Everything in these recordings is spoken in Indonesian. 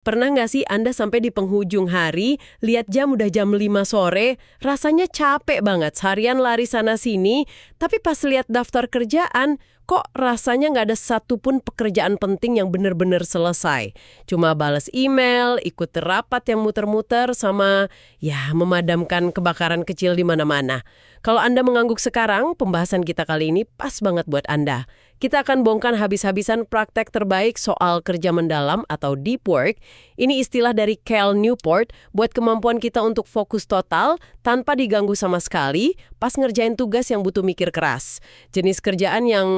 Pernah nggak sih Anda sampai di penghujung hari, lihat jam udah jam 5 sore, rasanya capek banget, seharian lari sana-sini, tapi pas lihat daftar kerjaan, kok rasanya nggak ada satupun pekerjaan penting yang bener-bener selesai. Cuma bales email, ikut rapat yang muter-muter, sama ya memadamkan kebakaran kecil di mana-mana. Kalau Anda mengangguk sekarang, pembahasan kita kali ini pas banget buat Anda. Kita akan bongkar habis-habisan praktek terbaik soal kerja mendalam atau deep work. Ini istilah dari Cal Newport buat kemampuan kita untuk fokus total tanpa diganggu sama sekali pas ngerjain tugas yang butuh mikir keras. Jenis kerjaan yang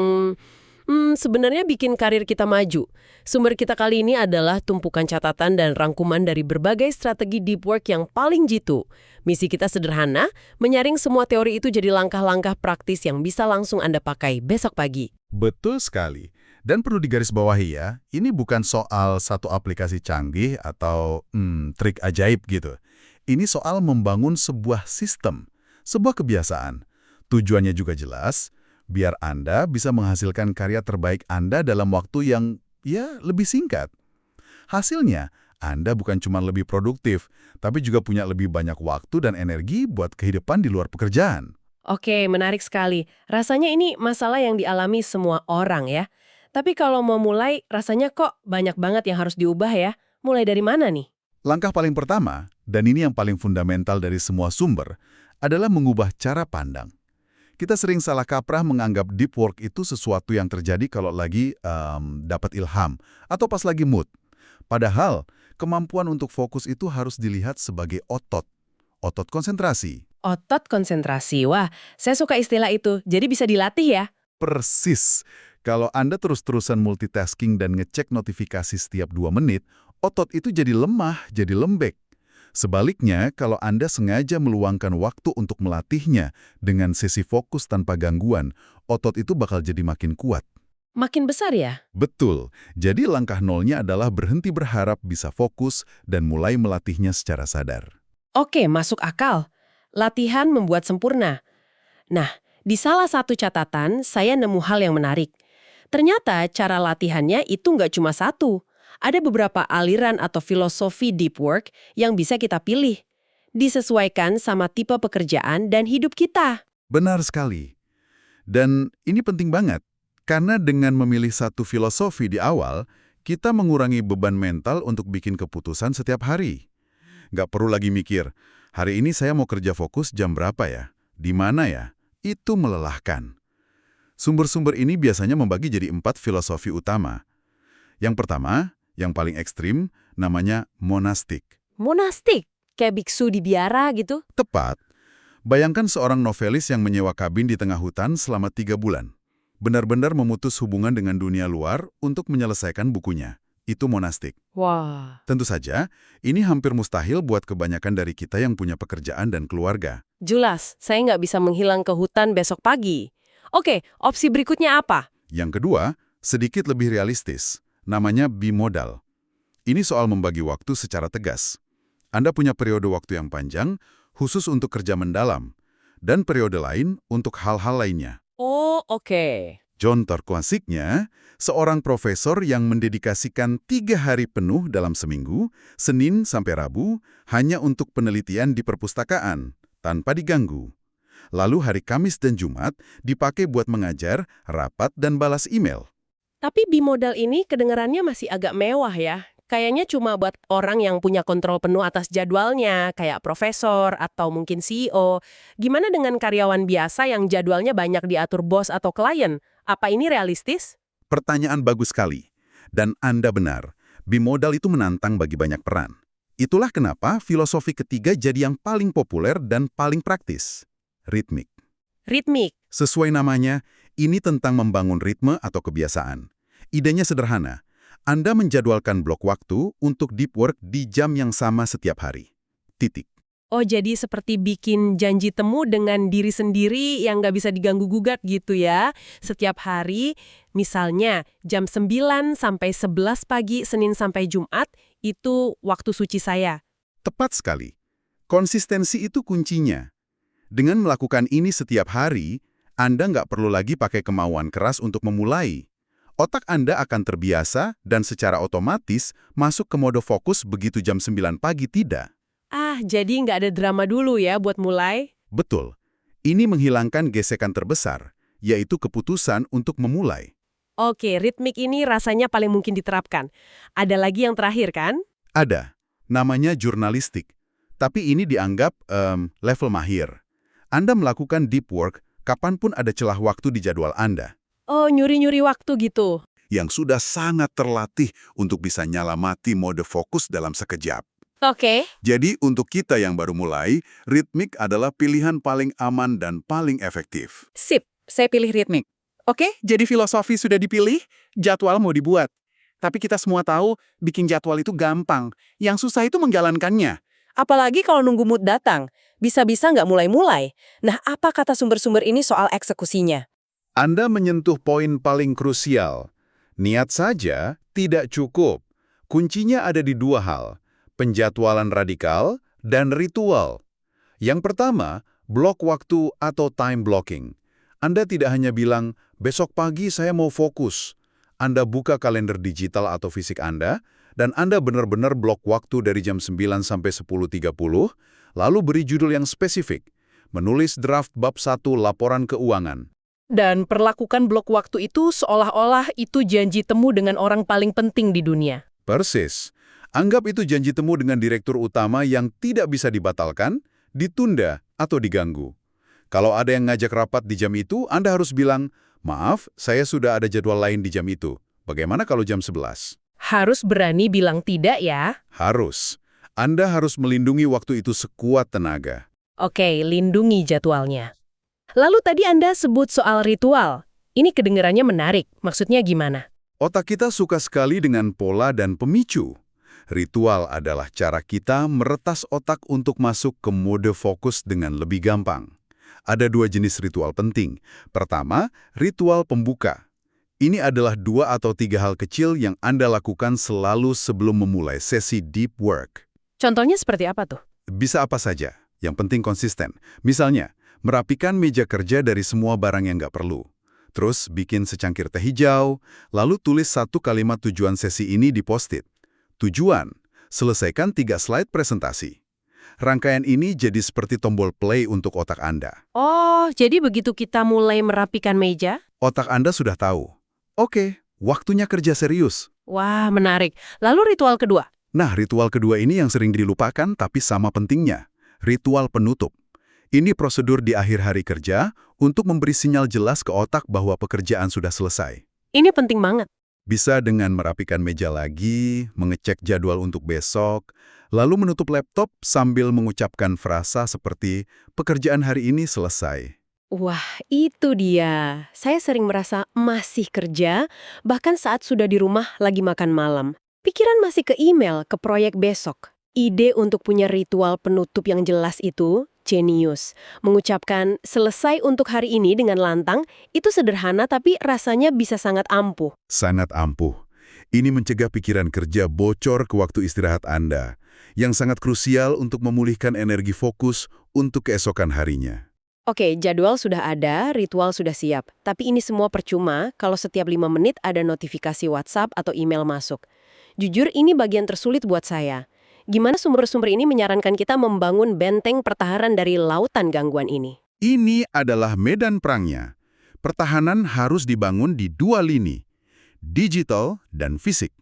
sebenarnya bikin karir kita maju. Sumber kita kali ini adalah tumpukan catatan dan rangkuman dari berbagai strategi deep work yang paling jitu. Misi kita sederhana, menyaring semua teori itu jadi langkah-langkah praktis yang bisa langsung Anda pakai besok pagi. Betul sekali. Dan perlu digarisbawahi ya, ini bukan soal satu aplikasi canggih atau trik ajaib gitu. Ini soal membangun sebuah sistem, sebuah kebiasaan. Tujuannya juga jelas, biar Anda bisa menghasilkan karya terbaik Anda dalam waktu yang lebih singkat. Hasilnya, Anda bukan cuma lebih produktif, tapi juga punya lebih banyak waktu dan energi buat kehidupan di luar pekerjaan. Oke, menarik sekali. Rasanya ini masalah yang dialami semua orang ya. Tapi kalau mau mulai, rasanya kok banyak banget yang harus diubah ya. Mulai dari mana nih? Langkah paling pertama, dan ini yang paling fundamental dari semua sumber, adalah mengubah cara pandang. Kita sering salah kaprah menganggap deep work itu sesuatu yang terjadi kalau lagi dapat ilham, atau pas lagi mood. Padahal, kemampuan untuk fokus itu harus dilihat sebagai otot konsentrasi. Otot konsentrasi. Wah, saya suka istilah itu. Jadi bisa dilatih ya? Persis. Kalau Anda terus-terusan multitasking dan ngecek notifikasi setiap 2 menit, otot itu jadi lemah, jadi lembek. Sebaliknya, kalau Anda sengaja meluangkan waktu untuk melatihnya dengan sesi fokus tanpa gangguan, otot itu bakal jadi makin kuat. Makin besar ya? Betul. Jadi langkah nolnya adalah berhenti berharap bisa fokus dan mulai melatihnya secara sadar. Oke, masuk akal. Latihan membuat sempurna. Nah, di salah satu catatan, saya nemu hal yang menarik. Ternyata cara latihannya itu nggak cuma satu. Ada beberapa aliran atau filosofi deep work yang bisa kita pilih. Disesuaikan sama tipe pekerjaan dan hidup kita. Benar sekali. Dan ini penting banget, karena dengan memilih satu filosofi di awal, kita mengurangi beban mental untuk bikin keputusan setiap hari. Nggak perlu lagi mikir, hari ini saya mau kerja fokus jam berapa ya? Di mana ya? Itu melelahkan. Sumber-sumber ini biasanya membagi jadi 4 filosofi utama. Yang pertama, yang paling ekstrim, namanya monastik. Monastik? Kayak biksu di biara gitu? Tepat. Bayangkan seorang novelis yang menyewa kabin di tengah hutan selama 3 bulan. Benar-benar memutus hubungan dengan dunia luar untuk menyelesaikan bukunya. Itu monastik. Wah. Tentu saja, ini hampir mustahil buat kebanyakan dari kita yang punya pekerjaan dan keluarga. Jelas, saya nggak bisa menghilang ke hutan besok pagi. Oke, opsi berikutnya apa? Yang kedua, sedikit lebih realistis. Namanya bimodal. Ini soal membagi waktu secara tegas. Anda punya periode waktu yang panjang, khusus untuk kerja mendalam, dan periode lain untuk hal-hal lainnya. Oh, oke. Contoh klasiknya, seorang profesor yang mendedikasikan 3 hari penuh dalam seminggu, Senin sampai Rabu, hanya untuk penelitian di perpustakaan, tanpa diganggu. Lalu hari Kamis dan Jumat dipakai buat mengajar, rapat, dan balas email. Tapi bimodal ini kedengarannya masih agak mewah ya. Kayaknya cuma buat orang yang punya kontrol penuh atas jadwalnya, kayak profesor atau mungkin CEO. Gimana dengan karyawan biasa yang jadwalnya banyak diatur bos atau klien? Apa ini realistis? Pertanyaan bagus sekali. Dan Anda benar, bimodal itu menantang bagi banyak peran. Itulah kenapa filosofi ketiga jadi yang paling populer dan paling praktis. Ritmik. Ritmik. Sesuai namanya, ini tentang membangun ritme atau kebiasaan. Idenya sederhana. Anda menjadwalkan blok waktu untuk deep work di jam yang sama setiap hari. Titik. Oh, jadi seperti bikin janji temu dengan diri sendiri yang nggak bisa diganggu-gugat gitu ya. Setiap hari, misalnya jam 9 sampai 11 pagi, Senin sampai Jumat, itu waktu suci saya. Tepat sekali. Konsistensi itu kuncinya. Dengan melakukan ini setiap hari, Anda nggak perlu lagi pakai kemauan keras untuk memulai. Otak Anda akan terbiasa dan secara otomatis masuk ke mode fokus begitu jam 9 pagi tidak. Jadi nggak ada drama dulu ya buat mulai? Betul. Ini menghilangkan gesekan terbesar, yaitu keputusan untuk memulai. Oke, ritmik ini rasanya paling mungkin diterapkan. Ada lagi yang terakhir kan? Ada. Namanya jurnalistik. Tapi ini dianggap level mahir. Anda melakukan deep work kapanpun ada celah waktu di jadwal Anda. Oh, nyuri-nyuri waktu gitu. Yang sudah sangat terlatih untuk bisa nyala mati mode fokus dalam sekejap. Oke. Jadi untuk kita yang baru mulai, ritmik adalah pilihan paling aman dan paling efektif. Sip, saya pilih ritmik. Oke, jadi filosofi sudah dipilih, jadwal mau dibuat. Tapi kita semua tahu, bikin jadwal itu gampang. Yang susah itu menjalankannya. Apalagi kalau nunggu mood datang, bisa-bisa nggak mulai-mulai. Nah, apa kata sumber-sumber ini soal eksekusinya? Anda menyentuh poin paling krusial. Niat saja tidak cukup. Kuncinya ada di dua hal, penjadwalan radikal dan ritual. Yang pertama, blok waktu atau time blocking. Anda tidak hanya bilang, besok pagi saya mau fokus. Anda buka kalender digital atau fisik Anda, dan Anda benar-benar blok waktu dari jam 9 sampai 10.30, lalu beri judul yang spesifik, menulis draft bab 1 laporan keuangan. Dan perlakukan blok waktu itu seolah-olah itu janji temu dengan orang paling penting di dunia. Persis. Anggap itu janji temu dengan direktur utama yang tidak bisa dibatalkan, ditunda, atau diganggu. Kalau ada yang ngajak rapat di jam itu, Anda harus bilang, maaf, saya sudah ada jadwal lain di jam itu. Bagaimana kalau jam 11? Harus berani bilang tidak ya. Harus. Anda harus melindungi waktu itu sekuat tenaga. Oke, lindungi jadwalnya. Lalu tadi Anda sebut soal ritual. Ini kedengarannya menarik. Maksudnya gimana? Otak kita suka sekali dengan pola dan pemicu. Ritual adalah cara kita meretas otak untuk masuk ke mode fokus dengan lebih gampang. Ada dua jenis ritual penting. Pertama, ritual pembuka. Ini adalah 2 atau 3 hal kecil yang Anda lakukan selalu sebelum memulai sesi deep work. Contohnya seperti apa tuh? Bisa apa saja, yang penting konsisten. Misalnya, merapikan meja kerja dari semua barang yang nggak perlu. Terus bikin secangkir teh hijau, lalu tulis 1 kalimat tujuan sesi ini di post-it. Tujuan, selesaikan 3 slide presentasi. Rangkaian ini jadi seperti tombol play untuk otak Anda. Oh, jadi begitu kita mulai merapikan meja? Otak Anda sudah tahu. Oke, waktunya kerja serius. Wah, menarik. Lalu ritual kedua? Nah, ritual kedua ini yang sering dilupakan tapi sama pentingnya. Ritual penutup. Ini prosedur di akhir hari kerja untuk memberi sinyal jelas ke otak bahwa pekerjaan sudah selesai. Ini penting banget. Bisa dengan merapikan meja lagi, mengecek jadwal untuk besok, lalu menutup laptop sambil mengucapkan frasa seperti, pekerjaan hari ini selesai. Wah, itu dia. Saya sering merasa masih kerja, bahkan saat sudah di rumah lagi makan malam. Pikiran masih ke email, ke proyek besok. Ide untuk punya ritual penutup yang jelas itu jenius. Mengucapkan selesai untuk hari ini dengan lantang, itu sederhana tapi rasanya bisa sangat ampuh. Sangat ampuh. Ini mencegah pikiran kerja bocor ke waktu istirahat Anda, yang sangat krusial untuk memulihkan energi fokus untuk keesokan harinya. Oke, jadwal sudah ada, ritual sudah siap. Tapi ini semua percuma kalau setiap 5 menit ada notifikasi WhatsApp atau email masuk. Jujur, ini bagian tersulit buat saya. Gimana sumber-sumber ini menyarankan kita membangun benteng pertahanan dari lautan gangguan ini? Ini adalah medan perangnya. Pertahanan harus dibangun di 2 lini, digital dan fisik.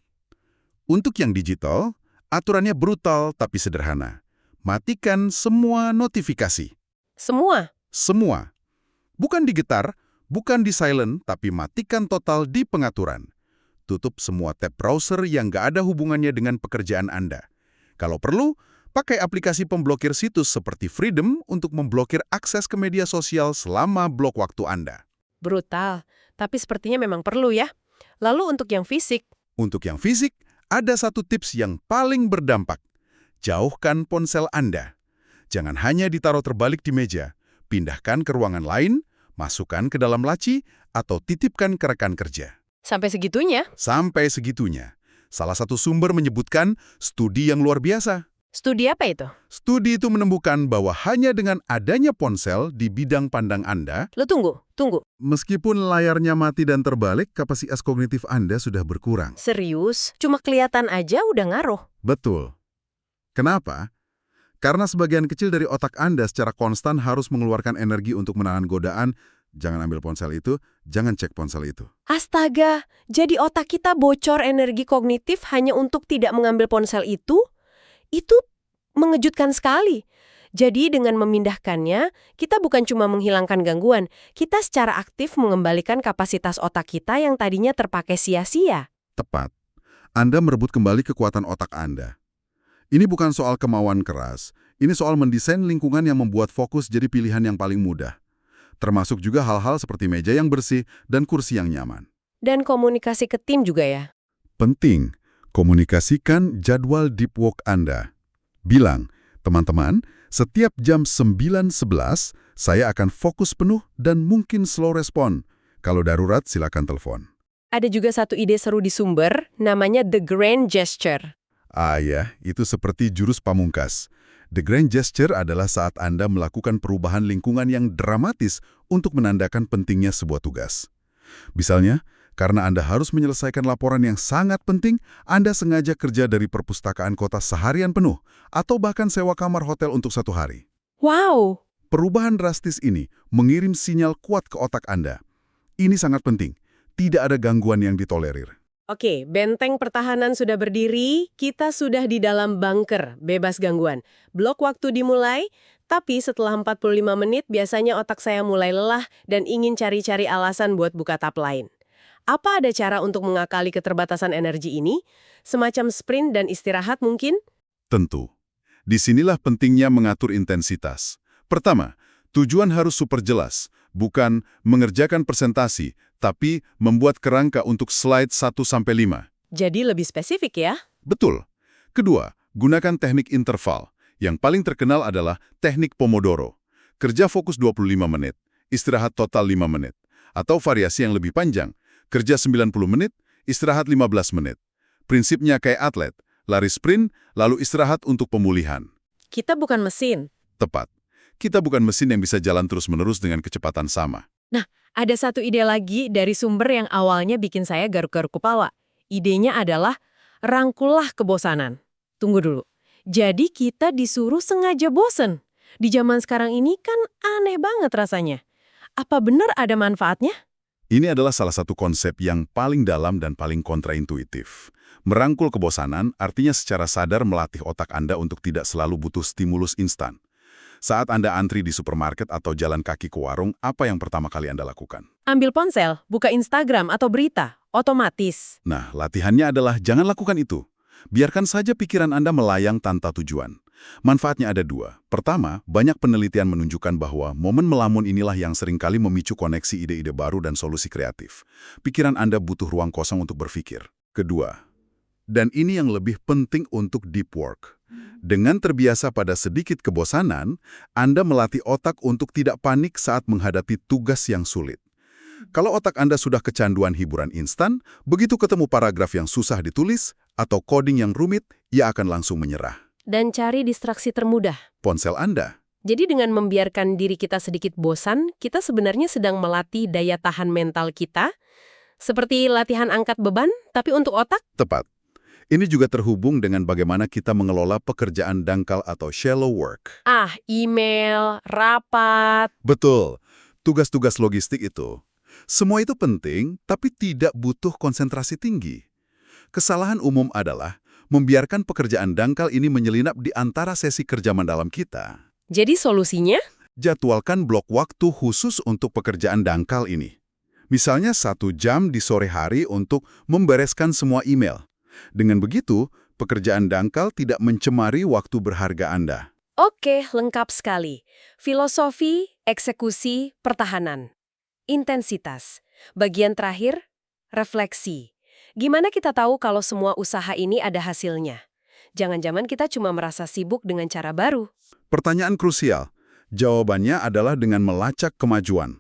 Untuk yang digital, aturannya brutal tapi sederhana. Matikan semua notifikasi. Semua? Semua. Bukan digetar, bukan di silent, tapi matikan total di pengaturan. Tutup semua tab browser yang nggak ada hubungannya dengan pekerjaan Anda. Kalau perlu, pakai aplikasi pemblokir situs seperti Freedom untuk memblokir akses ke media sosial selama blok waktu Anda. Brutal, tapi sepertinya memang perlu ya. Lalu untuk yang fisik? Untuk yang fisik, ada satu tips yang paling berdampak. Jauhkan ponsel Anda. Jangan hanya ditaruh terbalik di meja. Pindahkan ke ruangan lain, masukkan ke dalam laci, atau titipkan ke rekan kerja. Sampai segitunya? Sampai segitunya. Salah satu sumber menyebutkan studi yang luar biasa. Studi apa itu? Studi itu menemukan bahwa hanya dengan adanya ponsel di bidang pandang Anda, Lo tunggu. meskipun layarnya mati dan terbalik, kapasitas kognitif Anda sudah berkurang. Serius? Cuma kelihatan aja udah ngaruh. Betul. Kenapa? Karena sebagian kecil dari otak Anda secara konstan harus mengeluarkan energi untuk menahan godaan, jangan ambil ponsel itu, jangan cek ponsel itu. Astaga, jadi otak kita bocor energi kognitif hanya untuk tidak mengambil ponsel itu? Itu mengejutkan sekali. Jadi dengan memindahkannya, kita bukan cuma menghilangkan gangguan, kita secara aktif mengembalikan kapasitas otak kita yang tadinya terpakai sia-sia. Tepat. Anda merebut kembali kekuatan otak Anda. Ini bukan soal kemauan keras, ini soal mendesain lingkungan yang membuat fokus jadi pilihan yang paling mudah. Termasuk juga hal-hal seperti meja yang bersih dan kursi yang nyaman. Dan komunikasi ke tim juga ya. Penting, komunikasikan jadwal deep work Anda. Bilang, teman-teman, setiap jam 9.11, saya akan fokus penuh dan mungkin slow respon. Kalau darurat, silakan telepon. Ada juga satu ide seru di Sumber, namanya The Grand Gesture. Ah ya, itu seperti jurus pamungkas. The Grand Gesture adalah saat Anda melakukan perubahan lingkungan yang dramatis untuk menandakan pentingnya sebuah tugas. Misalnya, karena Anda harus menyelesaikan laporan yang sangat penting, Anda sengaja kerja dari perpustakaan kota seharian penuh, atau bahkan sewa kamar hotel untuk 1 hari. Wow! Perubahan drastis ini mengirim sinyal kuat ke otak Anda. Ini sangat penting. Tidak ada gangguan yang ditolerir. Oke, benteng pertahanan sudah berdiri, kita sudah di dalam bunker, bebas gangguan. Blok waktu dimulai, tapi setelah 45 menit biasanya otak saya mulai lelah dan ingin cari-cari alasan buat buka tab lain. Apa ada cara untuk mengakali keterbatasan energi ini? Semacam sprint dan istirahat mungkin? Tentu. Disinilah pentingnya mengatur intensitas. Pertama, tujuan harus super jelas, bukan mengerjakan presentasi, tapi membuat kerangka untuk slide 1-5. Jadi lebih spesifik ya? Betul. Kedua, gunakan teknik interval. Yang paling terkenal adalah teknik Pomodoro. Kerja fokus 25 menit, istirahat total 5 menit. Atau variasi yang lebih panjang, kerja 90 menit, istirahat 15 menit. Prinsipnya kayak atlet, lari sprint, lalu istirahat untuk pemulihan. Kita bukan mesin. Tepat. Kita bukan mesin yang bisa jalan terus-menerus dengan kecepatan sama. Ada satu ide lagi dari Sumber yang awalnya bikin saya garuk-garuk kepala. Idenya adalah rangkullah kebosanan. Tunggu dulu. Jadi kita disuruh sengaja bosen. Di zaman sekarang ini kan aneh banget rasanya. Apa benar ada manfaatnya? Ini adalah salah satu konsep yang paling dalam dan paling kontraintuitif. Merangkul kebosanan artinya secara sadar melatih otak Anda untuk tidak selalu butuh stimulus instan. Saat Anda antri di supermarket atau jalan kaki ke warung, apa yang pertama kali Anda lakukan? Ambil ponsel, buka Instagram atau berita, otomatis. Nah, latihannya adalah jangan lakukan itu. Biarkan saja pikiran Anda melayang tanpa tujuan. Manfaatnya ada 2. Pertama, banyak penelitian menunjukkan bahwa momen melamun inilah yang seringkali memicu koneksi ide-ide baru dan solusi kreatif. Pikiran Anda butuh ruang kosong untuk berpikir. Kedua, dan ini yang lebih penting untuk deep work. Dengan terbiasa pada sedikit kebosanan, Anda melatih otak untuk tidak panik saat menghadapi tugas yang sulit. Kalau otak Anda sudah kecanduan hiburan instan, begitu ketemu paragraf yang susah ditulis atau coding yang rumit, ia akan langsung menyerah. Dan cari distraksi termudah. Ponsel Anda. Jadi dengan membiarkan diri kita sedikit bosan, kita sebenarnya sedang melatih daya tahan mental kita, seperti latihan angkat beban, tapi untuk otak. Tepat. Ini juga terhubung dengan bagaimana kita mengelola pekerjaan dangkal atau shallow work. Email, rapat. Betul. Tugas-tugas logistik itu. Semua itu penting, tapi tidak butuh konsentrasi tinggi. Kesalahan umum adalah membiarkan pekerjaan dangkal ini menyelinap di antara sesi kerja mendalam kita. Jadi solusinya? Jadwalkan blok waktu khusus untuk pekerjaan dangkal ini. Misalnya 1 jam di sore hari untuk membereskan semua email. Dengan begitu, pekerjaan dangkal tidak mencemari waktu berharga Anda. Oke, lengkap sekali. Filosofi, eksekusi, pertahanan. Intensitas. Bagian terakhir, refleksi. Gimana kita tahu kalau semua usaha ini ada hasilnya? Jangan-jangan kita cuma merasa sibuk dengan cara baru. Pertanyaan krusial. Jawabannya adalah dengan melacak kemajuan.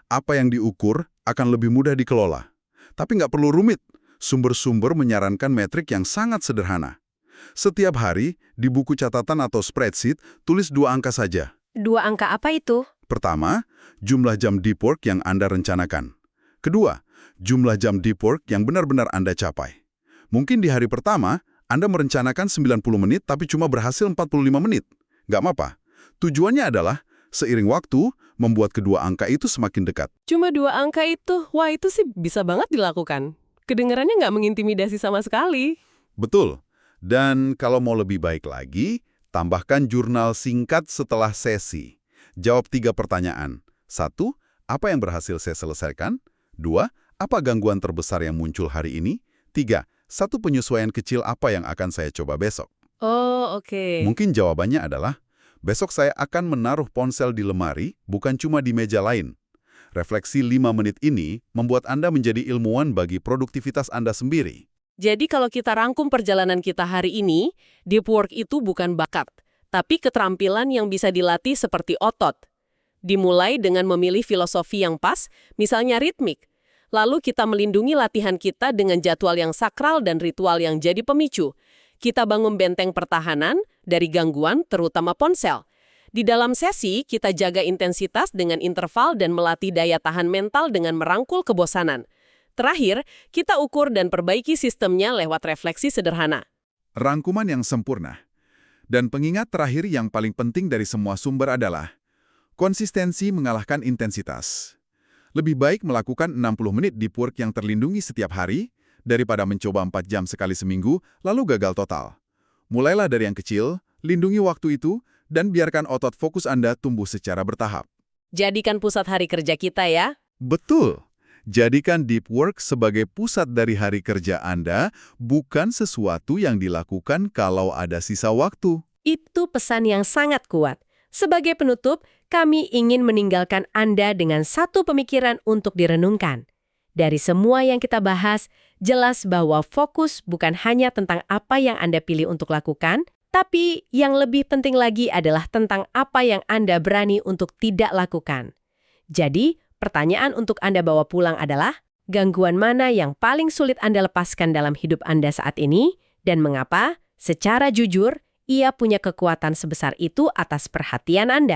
Apa yang diukur akan lebih mudah dikelola. Tapi nggak perlu rumit. Sumber-sumber menyarankan metrik yang sangat sederhana. Setiap hari, di buku catatan atau spreadsheet, tulis 2 angka saja. 2 angka apa itu? Pertama, jumlah jam deep work yang Anda rencanakan. Kedua, jumlah jam deep work yang benar-benar Anda capai. Mungkin di hari pertama, Anda merencanakan 90 menit tapi cuma berhasil 45 menit. Nggak apa-apa. Tujuannya adalah, seiring waktu, membuat kedua angka itu semakin dekat. Cuma 2 angka itu, wah itu sih bisa banget dilakukan. Kedengarannya nggak mengintimidasi sama sekali. Betul. Dan kalau mau lebih baik lagi, tambahkan jurnal singkat setelah sesi. Jawab 3 pertanyaan. 1. Apa yang berhasil saya selesaikan? 2. Apa gangguan terbesar yang muncul hari ini? 3. 1 penyesuaian kecil apa yang akan saya coba besok? Oh, oke. Mungkin jawabannya adalah, besok saya akan menaruh ponsel di lemari, bukan cuma di meja lain. Refleksi 5 menit ini membuat Anda menjadi ilmuwan bagi produktivitas Anda sendiri. Jadi kalau kita rangkum perjalanan kita hari ini, deep work itu bukan bakat, tapi keterampilan yang bisa dilatih seperti otot. Dimulai dengan memilih filosofi yang pas, misalnya ritmik. Lalu kita melindungi latihan kita dengan jadwal yang sakral dan ritual yang jadi pemicu. Kita bangun benteng pertahanan dari gangguan, terutama ponsel. Di dalam sesi, kita jaga intensitas dengan interval dan melatih daya tahan mental dengan merangkul kebosanan. Terakhir, kita ukur dan perbaiki sistemnya lewat refleksi sederhana. Rangkuman yang sempurna. Dan pengingat terakhir yang paling penting dari semua sumber adalah konsistensi mengalahkan intensitas. Lebih baik melakukan 60 menit deep work yang terlindungi setiap hari daripada mencoba 4 jam sekali seminggu lalu gagal total. Mulailah dari yang kecil, lindungi waktu itu, dan biarkan otot fokus Anda tumbuh secara bertahap. Jadikan pusat hari kerja kita ya. Betul. Jadikan deep work sebagai pusat dari hari kerja Anda, bukan sesuatu yang dilakukan kalau ada sisa waktu. Itu pesan yang sangat kuat. Sebagai penutup, kami ingin meninggalkan Anda dengan satu pemikiran untuk direnungkan. Dari semua yang kita bahas, jelas bahwa fokus bukan hanya tentang apa yang Anda pilih untuk lakukan, tapi yang lebih penting lagi adalah tentang apa yang Anda berani untuk tidak lakukan. Jadi, pertanyaan untuk Anda bawa pulang adalah, gangguan mana yang paling sulit Anda lepaskan dalam hidup Anda saat ini, dan mengapa, secara jujur, ia punya kekuatan sebesar itu atas perhatian Anda?